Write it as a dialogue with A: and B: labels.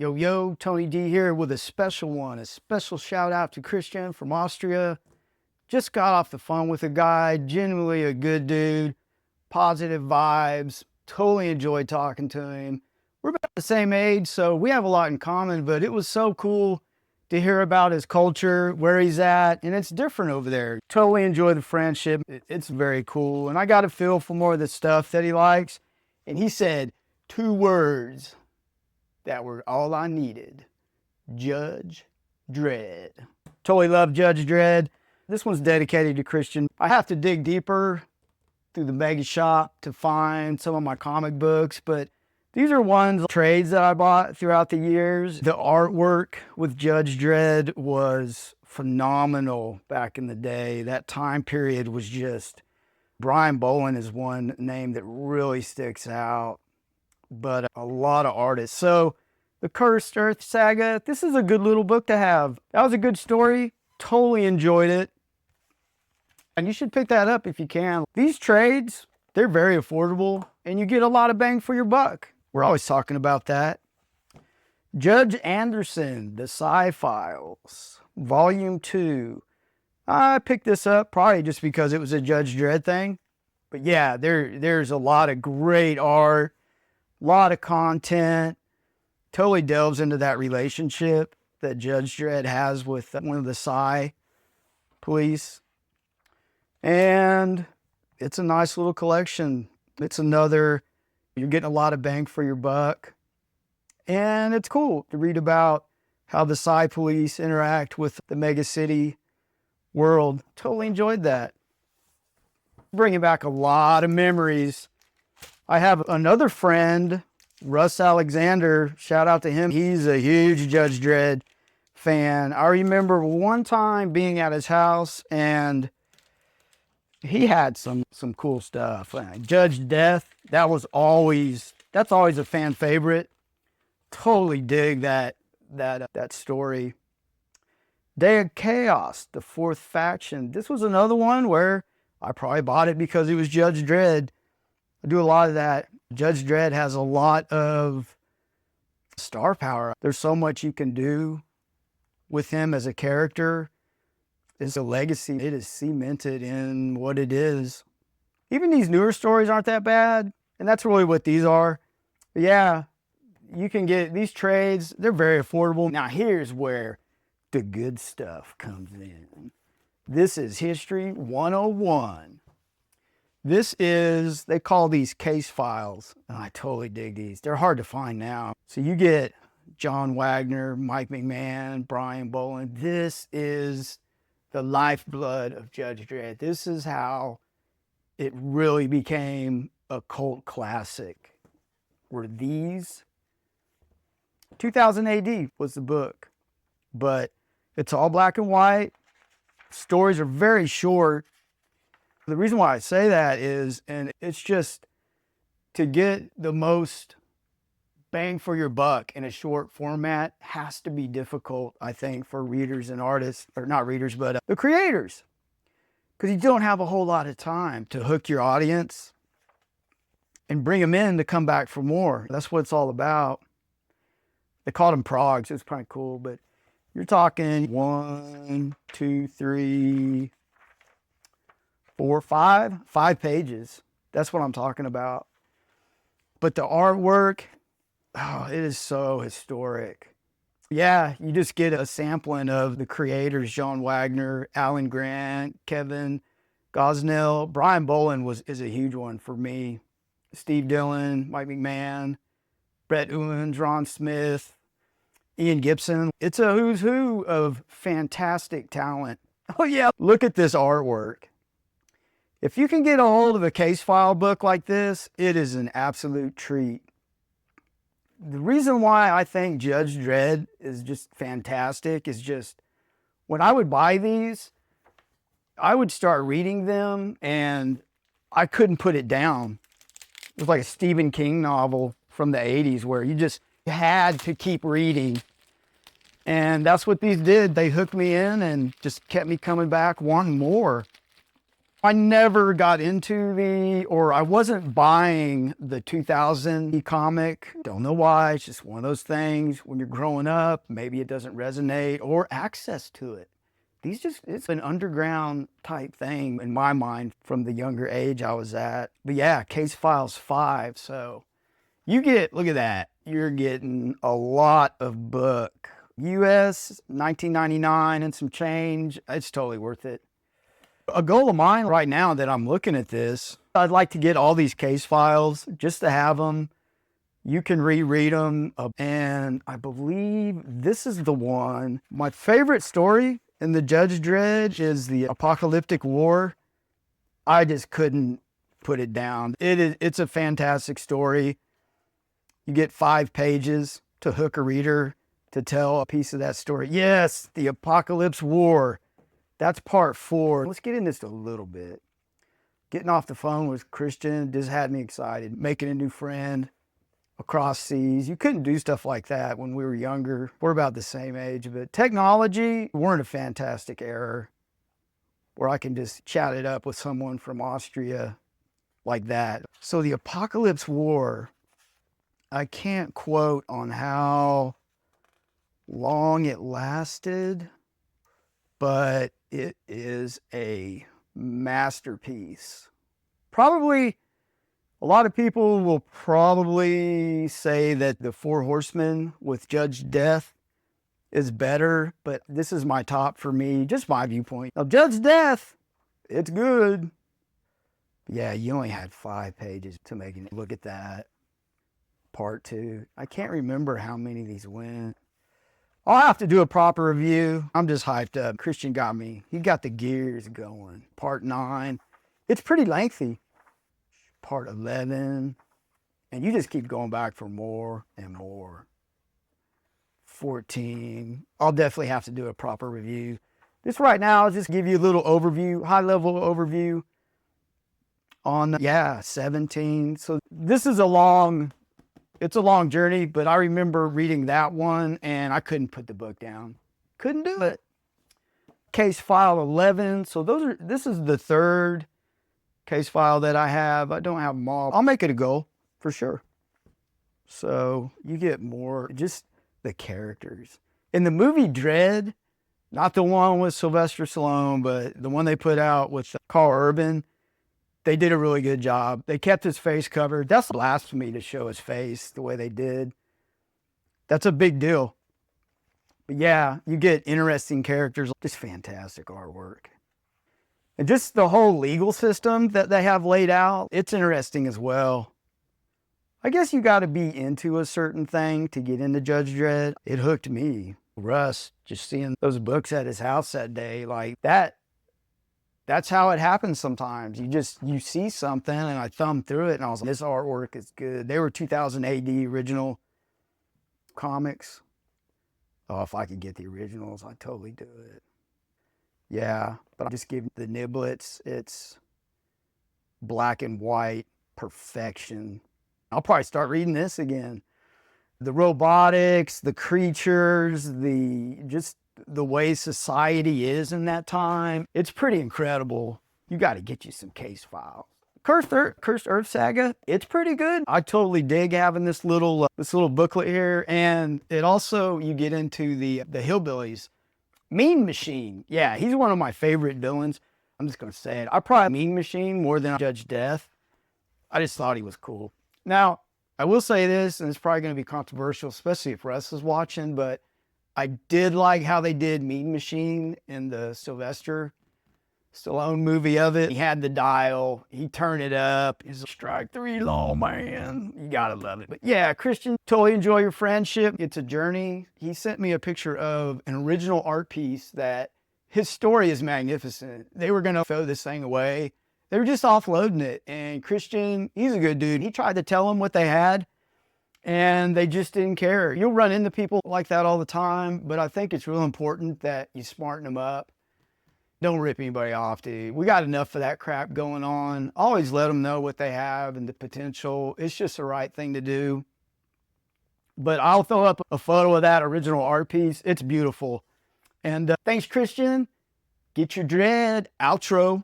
A: Yo, yo, Tony D here with a special shout out to Christian from Austria. Just got off the phone with a guy, genuinely a good dude, positive vibes, totally enjoyed talking to him. We're about the same age, so we have a lot in common, but it was so cool to hear about his culture, where he's at, and it's different over there. Totally enjoy the friendship. It's very cool, and I got a feel for more of the stuff that he likes, and he said 2 words that were all I needed. Judge Dredd. Totally love Judge Dredd. This one's dedicated to Christian. I have to dig deeper through the mega shop to find some of my comic books, but these are trades that I bought throughout the years. The artwork with Judge Dredd was phenomenal back in the day. That time period was just... Brian Bolland is one name that really sticks out, but a lot of artists. So the Cursed Earth Saga, this is a good little book to have. That was a good story. Totally enjoyed it. And you should pick that up if you can. These trades, they're very affordable and you get a lot of bang for your buck. We're always talking about that. Judge Anderson, The Sci-Files, Volume 2. I picked this up probably just because it was a Judge Dredd thing. But yeah, there's a lot of great art, a lot of content. Totally delves into that relationship that Judge Dredd has with one of the Psi police. And it's a nice little collection. It's another, you're getting a lot of bang for your buck. And it's cool to read about how the Psi police interact with the mega city world. Totally enjoyed that. Bringing back a lot of memories. I have another friend, Russ Alexander, shout out to him. He's a huge Judge Dredd fan. I remember one time being at his house and he had some cool stuff. Judge Death, that's always a fan favorite. Totally dig that story. Day of Chaos, the Fourth Faction. This was another one where I probably bought it because it was Judge Dredd. I do a lot of that. Judge Dredd has a lot of star power. There's so much you can do with him as a character. It's a legacy. It is cemented in what it is. Even these newer stories aren't that bad, and that's really what these are. But yeah, you can get these trades. They're very affordable. Now here's where the good stuff comes in. This is History 101. This is, they call these case files, and I totally dig these. They're hard to find now. So you get John Wagner, Mike McMahon, Brian Bolland. This is the lifeblood of Judge Dredd. This is how it really became a cult classic. Were these? 2000 AD was the book, but it's all black and white. Stories are very short. The reason why I say that is, and it's just to get the most bang for your buck in a short format has to be difficult, I think, for readers and artists, or not readers, but the creators. Because you don't have a whole lot of time to hook your audience and bring them in to come back for more. That's what it's all about. They called them progs. It's kind of cool, but you're talking 1, 2, 3, 4, 5 pages. That's what I'm talking about. But the artwork, oh, it is so historic. Yeah, you just get a sampling of the creators, John Wagner, Alan Grant, Kevin Gosnell. Brian Bolland is a huge one for me. Steve Dillon, Mike McMahon, Brett Owens, Ron Smith, Ian Gibson. It's a who's who of fantastic talent. Oh yeah, look at this artwork. If you can get a hold of a case file book like this, it is an absolute treat. The reason why I think Judge Dredd is just fantastic is just when I would buy these, I would start reading them and I couldn't put it down. It was like a Stephen King novel from the 80s where you just had to keep reading. And that's what these did. They hooked me in and just kept me coming back wanting more. I never got into I wasn't buying the 2000 comic. Don't know why. It's just one of those things. When you're growing up, maybe it doesn't resonate, or access to it. It's an underground type thing in my mind from the younger age I was at. But yeah, Case Files 5. So look at that. You're getting a lot of book. US, $19.99 and some change. It's totally worth it. A goal of mine right now that I'm looking at this, I'd like to get all these case files just to have them. You can reread them. And I believe this is the one. My favorite story in the Judge Dredd is the Apocalyptic War. I just couldn't put it down. It's a fantastic story. You get 5 pages to hook a reader to tell a piece of that story. Yes, the Apocalypse War. That's part 4. Let's get into this a little bit. Getting off the phone with Christian just had me excited. Making a new friend across seas. You couldn't do stuff like that when we were younger. We're about the same age, but technology, we're in a fantastic era where I can just chat it up with someone from Austria like that. So the Apocalypse War, I can't quote on how long it lasted, but it is a masterpiece. Probably, a lot of people will probably say that the Four Horsemen with Judge Death is better, but this is my top for me, just my viewpoint. Now, Judge Death, it's good. Yeah, you only had 5 pages to make it. Look at that. Part 2. I can't remember how many of these went. I'll have to do a proper review. I'm just hyped up. Christian got me. He got the gears going. Part 9. It's pretty lengthy. Part 11. And you just keep going back for more and more. 14. I'll definitely have to do a proper review. This right now, I'll just give you a little overview, high-level overview on, 17. So this is it's a long journey, but I remember reading that one and I couldn't put the book down. Couldn't do it. Case file 11. So this is the 3rd case file that I have. I don't have them all. I'll make it a goal for sure. So you get more, just the characters. In the movie Dredd, not the one with Sylvester Stallone, but the one they put out with Carl Urban, they did a really good job. They kept his face covered. That's blasphemy to show his face the way they did. That's a big deal. But yeah, you get interesting characters. Just fantastic artwork. And just the whole legal system that they have laid out, it's interesting as well. I guess you got to be into a certain thing to get into Judge Dredd. It hooked me. Russ, just seeing those books at his house that day, like that. That's how it happens sometimes. You see something, and I thumbed through it, and I was like, this artwork is good. They were 2000 AD original comics. Oh, if I could get the originals, I'd totally do it. Yeah, but I just give the niblets. It's black and white perfection. I'll probably start reading this again. The robotics, the creatures, just the way society is in that time, it's pretty incredible. You got to get you some case files. Cursed Earth Saga, it's pretty good. I totally dig having this little booklet here, and it also, you get into the hillbillies. Mean Machine, yeah, he's one of my favorite villains. I'm just gonna say it. I probably Mean Machine more than Judge Death. I just thought he was cool. Now, I will say this, and it's probably gonna be controversial, especially if Russ is watching, but I did like how they did Mean Machine in the Sylvester Stallone movie of it. He had the dial, he turned it up. He's a strike 3 lawman. You gotta love it. But yeah, Christian, totally enjoy your friendship. It's a journey. He sent me a picture of an original art piece that his story is magnificent. They were gonna throw this thing away. They were just offloading it. And Christian, he's a good dude. He tried to tell them what they had, and they just didn't care. You'll run into people like that all the time, but I think it's real important that you smarten them up. Don't rip anybody off, dude. We got enough of that crap going on. Always let them know what they have and the potential. It's just the right thing to do. But I'll throw up a photo of that original art piece. It's beautiful. And thanks, Christian. Get your Dredd outro.